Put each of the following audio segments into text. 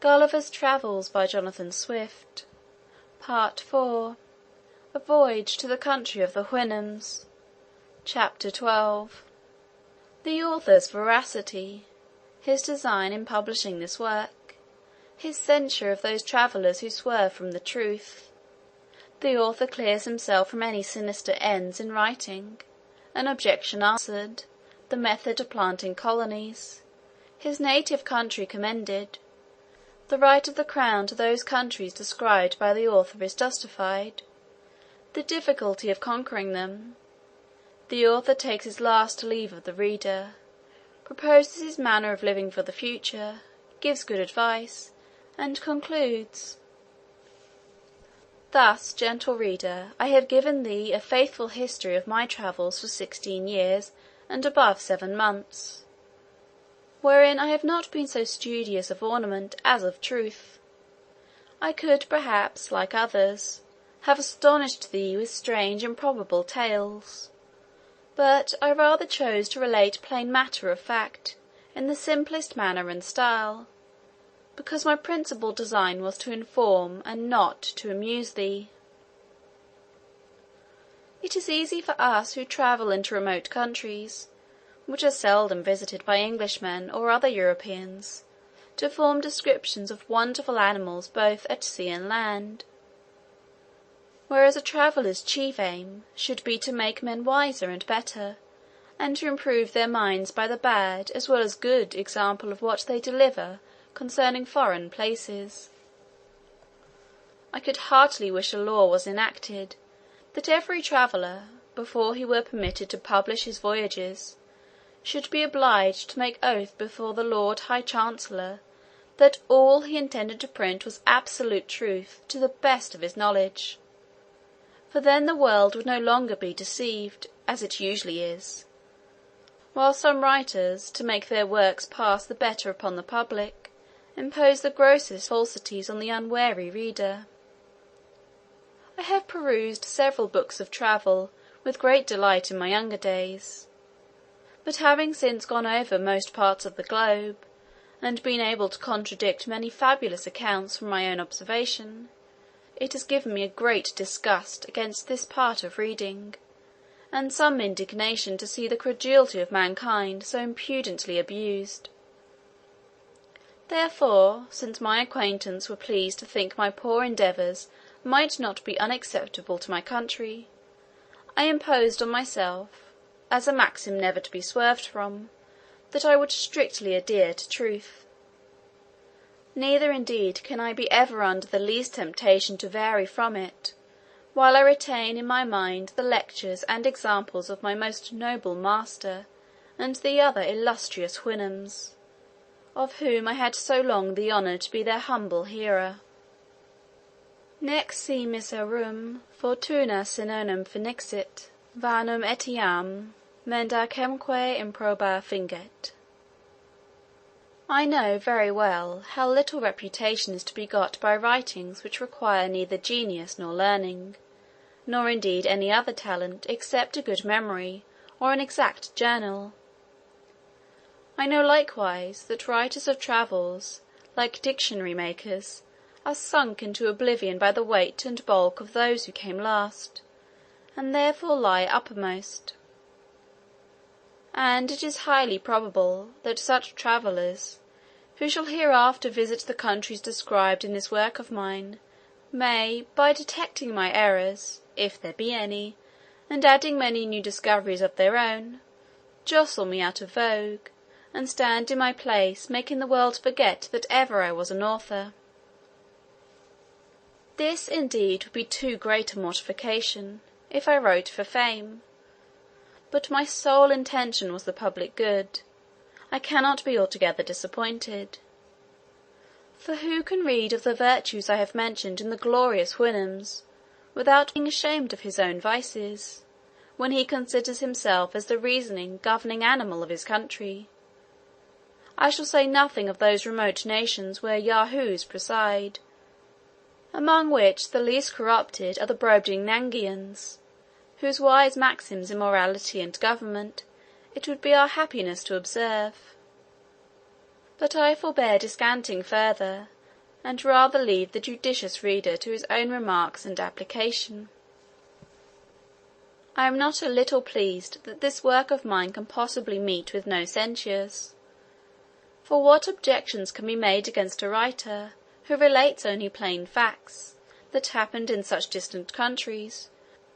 Gulliver's Travels by Jonathan Swift. Part 4. A Voyage to the Country of the Houyhnhnms. Chapter 12. The author's veracity, his design in publishing this work, his censure of those travellers who swerve from the truth. The author clears himself from any sinister ends in writing, an objection answered, the method of planting colonies, his native country commended, the right of the crown to those countries described by the author is justified, the difficulty of conquering them. The author takes his last leave of the reader, proposes his manner of living for the future, gives good advice, and concludes. Thus, gentle reader, I have given thee a faithful history of my travels for 16 years and above 7 months, wherein I have not been so studious of ornament as of truth. I could, perhaps, like others, have astonished thee with strange improbable tales, but I rather chose to relate plain matter of fact, in the simplest manner and style, because my principal design was to inform and not to amuse thee. It is easy for us who travel into remote countries, which are seldom visited by Englishmen or other Europeans, to form descriptions of wonderful animals both at sea and land, whereas a traveller's chief aim should be to make men wiser and better, and to improve their minds by the bad as well as good example of what they deliver concerning foreign places. I could heartily wish a law was enacted, that every traveller, before he were permitted to publish his voyages, should be obliged to make oath before the Lord High Chancellor that all he intended to print was absolute truth to the best of his knowledge, for then the world would no longer be deceived, as it usually is, while some writers, to make their works pass the better upon the public, impose the grossest falsities on the unwary reader. I have perused several books of travel with great delight in my younger days, but having since gone over most parts of the globe, and been able to contradict many fabulous accounts from my own observation, it has given me a great disgust against this part of reading, and some indignation to see the credulity of mankind so impudently abused. Therefore, since my acquaintance were pleased to think my poor endeavours might not be unacceptable to my country, I imposed on myself, as a maxim never to be swerved from, that I would strictly adhere to truth. Neither indeed can I be ever under the least temptation to vary from it, while I retain in my mind the lectures and examples of my most noble master and the other illustrious Houyhnhnms, of whom I had so long the honour to be their humble hearer. Nec si miserum fortuna sinonum finixit, vanum etiam mendacemque improba finget. I know very well how little reputation is to be got by writings which require neither genius nor learning, nor indeed any other talent except a good memory or an exact journal. I know likewise that writers of travels, like dictionary makers, are sunk into oblivion by the weight and bulk of those who came last, and therefore lie uppermost. And it is highly probable that such travellers, who shall hereafter visit the countries described in this work of mine, may, by detecting my errors, if there be any, and adding many new discoveries of their own, jostle me out of vogue, and stand in my place, making the world forget that ever I was an author. This indeed would be too great a mortification, if I wrote for fame, but my sole intention was the public good. I cannot be altogether disappointed. For who can read of the virtues I have mentioned in the glorious Houyhnhnms, without being ashamed of his own vices, when he considers himself as the reasoning, governing animal of his country? I shall say nothing of those remote nations where Yahoos preside, among which the least corrupted are the Brobdingnagians, whose wise maxims in morality and government it would be our happiness to observe. But I forbear descanting further, and rather leave the judicious reader to his own remarks and application. I am not a little pleased that this work of mine can possibly meet with no censures. For what objections can be made against a writer who relates only plain facts that happened in such distant countries,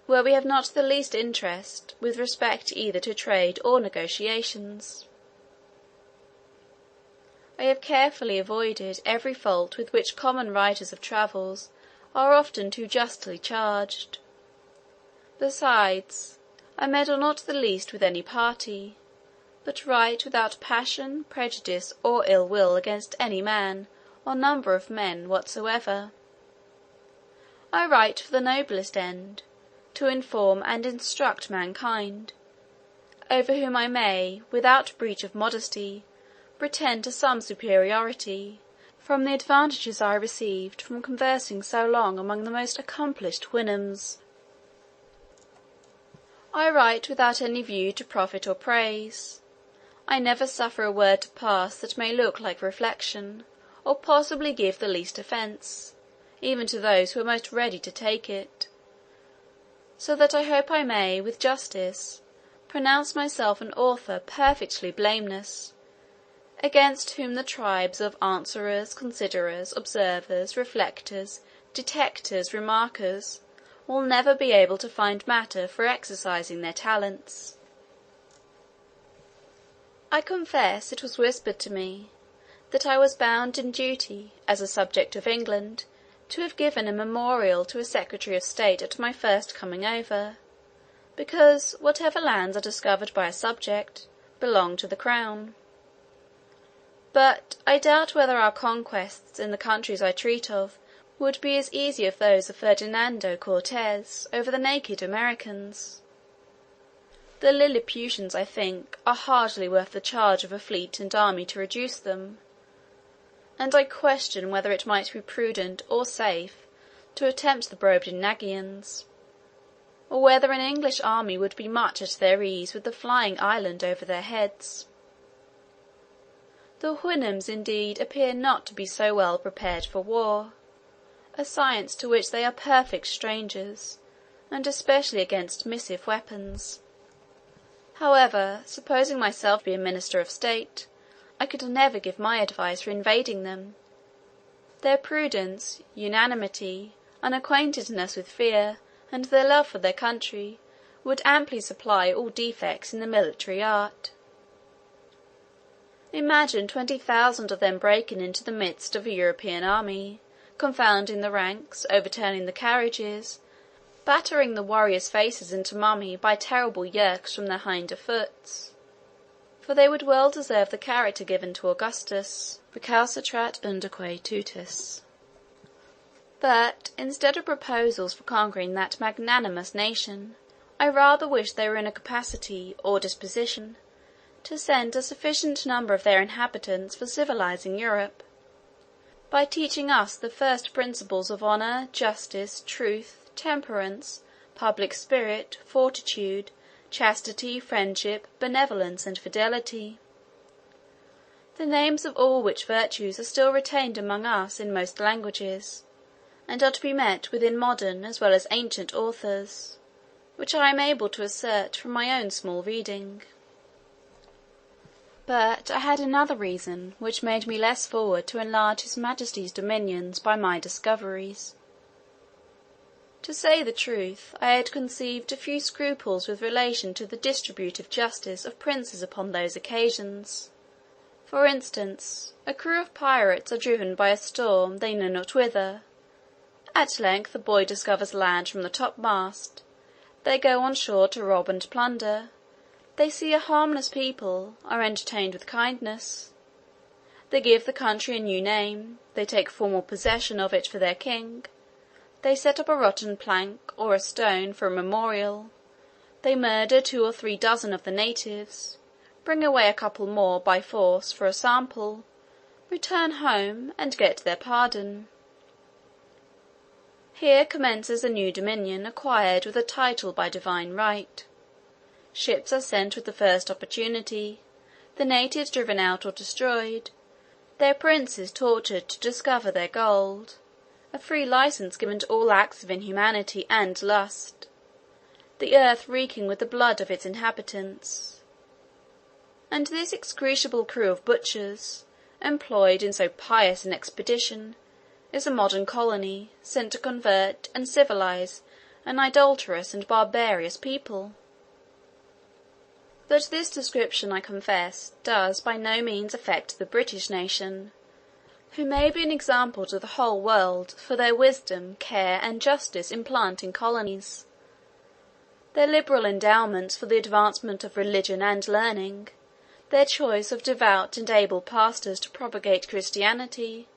where we have not the least interest with respect either to trade or negotiations? I have carefully avoided every fault with which common writers of travels are often too justly charged. Besides, I meddle not the least with any party, but write without passion, prejudice, or ill will against any man or number of men whatsoever. I write for the noblest end, to inform and instruct mankind, over whom I may, without breach of modesty, pretend to some superiority, from the advantages I received from conversing so long among the most accomplished Houyhnhnms. I write without any view to profit or praise. I never suffer a word to pass that may look like reflection, or possibly give the least offence, even to those who are most ready to take it; so that I hope I may, with justice, pronounce myself an author perfectly blameless, against whom the tribes of answerers, considerers, observers, reflectors, detectors, remarkers, will never be able to find matter for exercising their talents. I confess it was whispered to me that I was bound in duty, as a subject of England, to have given a memorial to a Secretary of State at my first coming over, because whatever lands are discovered by a subject belong to the crown. But I doubt whether our conquests in the countries I treat of would be as easy as those of Ferdinando Cortez over the naked Americans. The Lilliputians, I think, are hardly worth the charge of a fleet and army to reduce them, and I question whether it might be prudent or safe to attempt the Brobdingnagians, or whether an English army would be much at their ease with the flying island over their heads. The Houyhnhnms indeed appear not to be so well prepared for war, a science to which they are perfect strangers, and especially against missive weapons. However, supposing myself to be a minister of state, I could never give my advice for invading them. Their prudence, unanimity, unacquaintedness with fear, and their love for their country, would amply supply all defects in the military art. Imagine 20,000 of them breaking into the midst of a European army, confounding the ranks, overturning the carriages, battering the warriors' faces into mummy by terrible yerks from their hinder foots; for they would well deserve the character given to Augustus, recalcitrat undoque tutus. But, instead of proposals for conquering that magnanimous nation, I rather wish they were in a capacity, or disposition, to send a sufficient number of their inhabitants for civilizing Europe, by teaching us the first principles of honour, justice, truth, temperance, public spirit, fortitude, chastity, friendship, benevolence, and fidelity; the names of all which virtues are still retained among us in most languages, and are to be met with in modern as well as ancient authors, which I am able to assert from my own small reading. But I had another reason which made me less forward to enlarge his Majesty's dominions by my discoveries. To say the truth, I had conceived a few scruples with relation to the distributive justice of princes upon those occasions. For instance, a crew of pirates are driven by a storm they know not whither. At length a boy discovers land from the topmast. They go on shore to rob and plunder. They see a harmless people, are entertained with kindness. They give the country a new name, they take formal possession of it for their king. They set up a rotten plank, or a stone, for a memorial. They murder 2 or 3 dozen of the natives, bring away a couple more by force for a sample, return home, and get their pardon. Here commences a new dominion acquired with a title by divine right. Ships are sent with the first opportunity, the natives driven out or destroyed, their princes tortured to discover their gold, a free license given to all acts of inhumanity and lust, the earth reeking with the blood of its inhabitants. And this execrable crew of butchers, employed in so pious an expedition, is a modern colony, sent to convert and civilize an idolatrous and barbarous people. But this description, I confess, does by no means affect the British nation, who may be an example to the whole world for their wisdom, care, and justice in planting colonies. Their liberal endowments for the advancement of religion and learning, their choice of devout and able pastors to propagate Christianity,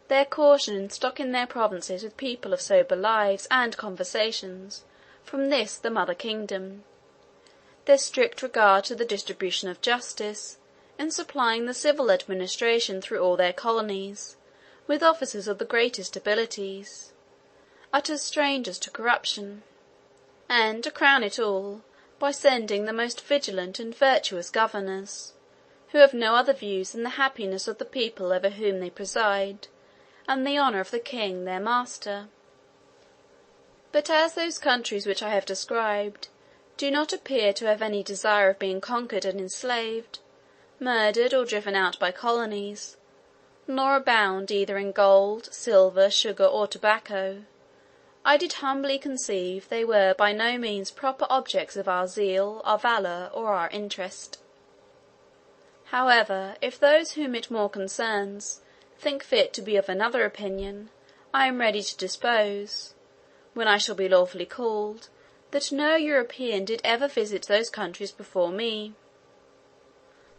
their caution in stocking their provinces with people of sober lives and conversations from this the mother kingdom, their strict regard to the distribution of justice, in supplying the civil administration through all their colonies with officers of the greatest abilities, utter strangers to corruption, and, to crown it all, by sending the most vigilant and virtuous governors, who have no other views than the happiness of the people over whom they preside, and the honour of the king their master. But as those countries which I have described do not appear to have any desire of being conquered and enslaved, murdered, or driven out by colonies, nor abound either in gold, silver, sugar, or tobacco, I did humbly conceive they were by no means proper objects of our zeal, our valour, or our interest. However, if those whom it more concerns think fit to be of another opinion, I am ready to depose, when I shall be lawfully called, that no European did ever visit those countries before me.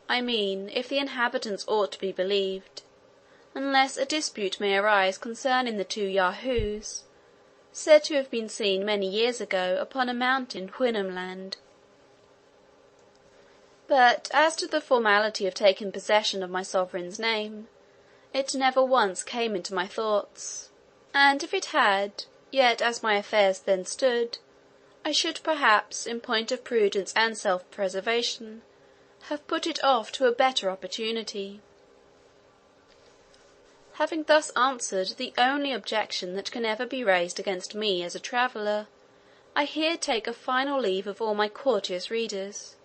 I mean, if the inhabitants ought to be believed, unless a dispute may arise concerning the two Yahoos, said to have been seen many years ago upon a mountain in Houyhnhnmland. But as to the formality of taking possession of my sovereign's name, it never once came into my thoughts, and if it had, yet as my affairs then stood, I should perhaps, in point of prudence and self-preservation, have put it off to a better opportunity. Having thus answered the only objection that can ever be raised against me as a traveller, I here take a final leave of all my courteous readers,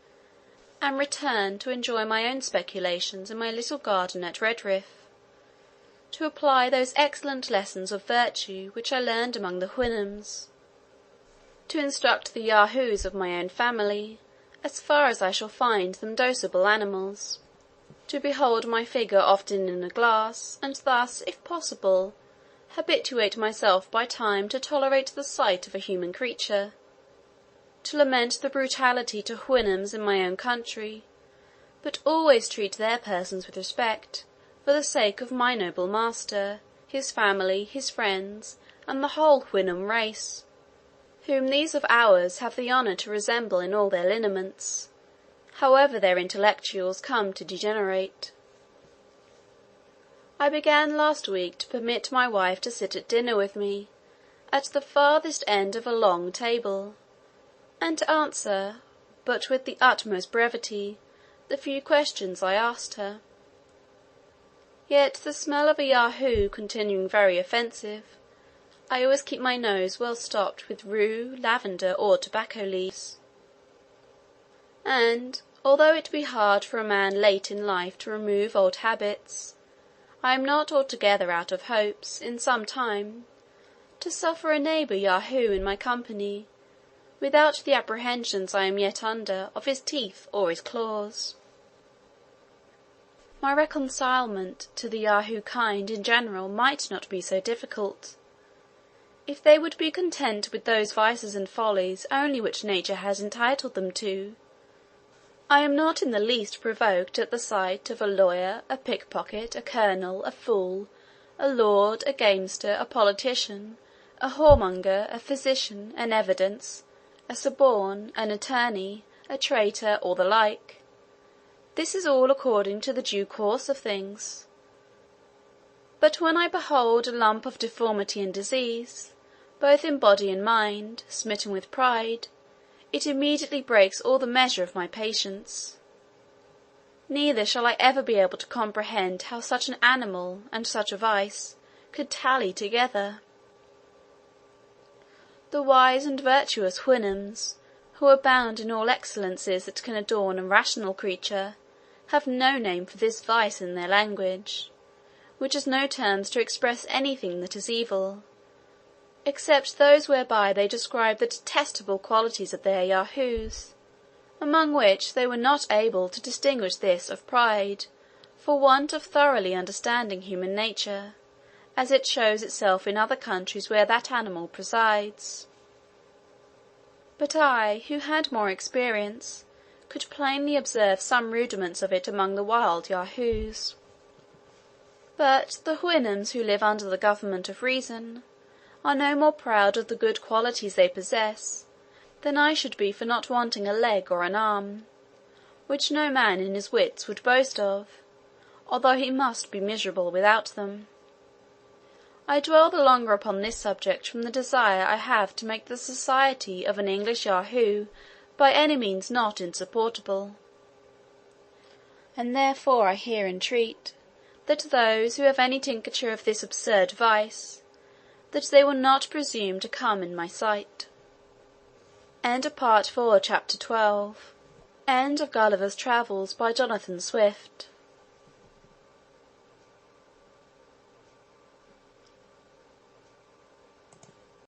and return to enjoy my own speculations in my little garden at Redriff, to apply those excellent lessons of virtue which I learned among the Houyhnhnms, to instruct the Yahoos of my own family, as far as I shall find them docible animals, to behold my figure often in a glass, and thus, if possible, habituate myself by time to tolerate the sight of a human creature, to lament the brutality to Houyhnhnms in my own country, but always treat their persons with respect, for the sake of my noble master, his family, his friends, and the whole Houyhnhnm race, whom these of ours have the honour to resemble in all their lineaments, however their intellectuals come to degenerate. I began last week to permit my wife to sit at dinner with me, at the farthest end of a long table, and to answer, but with the utmost brevity, the few questions I asked her. Yet the smell of a Yahoo continuing very offensive, I always keep my nose well stopped with rue, lavender, or tobacco leaves. And, although it be hard for a man late in life to remove old habits, I am not altogether out of hopes, in some time, to suffer a neighbour Yahoo in my company, without the apprehensions I am yet under of his teeth or his claws. My reconcilement to the Yahoo kind in general might not be so difficult, if they would be content with those vices and follies only which nature has entitled them to. I am not in the least provoked at the sight of a lawyer, a pickpocket, a colonel, a fool, a lord, a gamester, a politician, a whoremonger, a physician, an evidence, a suborn, an attorney, a traitor, or the like. This is all according to the due course of things. But when I behold a lump of deformity and disease, both in body and mind, smitten with pride, it immediately breaks all the measure of my patience. neither shall I ever be able to comprehend how such an animal and such a vice could tally together. The wise and virtuous Houyhnhnms, who abound in all excellencies that can adorn a rational creature, have no name for this vice in their language, which has no terms to express anything that is evil, except those whereby they describe the detestable qualities of their Yahoos, among which they were not able to distinguish this of pride, for want of thoroughly understanding human nature, as it shows itself in other countries where that animal presides. But I, who had more experience, could plainly observe some rudiments of it among the wild Yahoos. But the Houyhnhnms who live under the government of reason are no more proud of the good qualities they possess than I should be for not wanting a leg or an arm, which no man in his wits would boast of, although he must be miserable without them. I dwell the longer upon this subject from the desire I have to make the society of an English Yahoo by any means not insupportable; and therefore I here entreat, that those who have any tincture of this absurd vice, that they will not presume to come in my sight. Part 4, Chapter 12. End of Gulliver's Travels, by Jonathan Swift.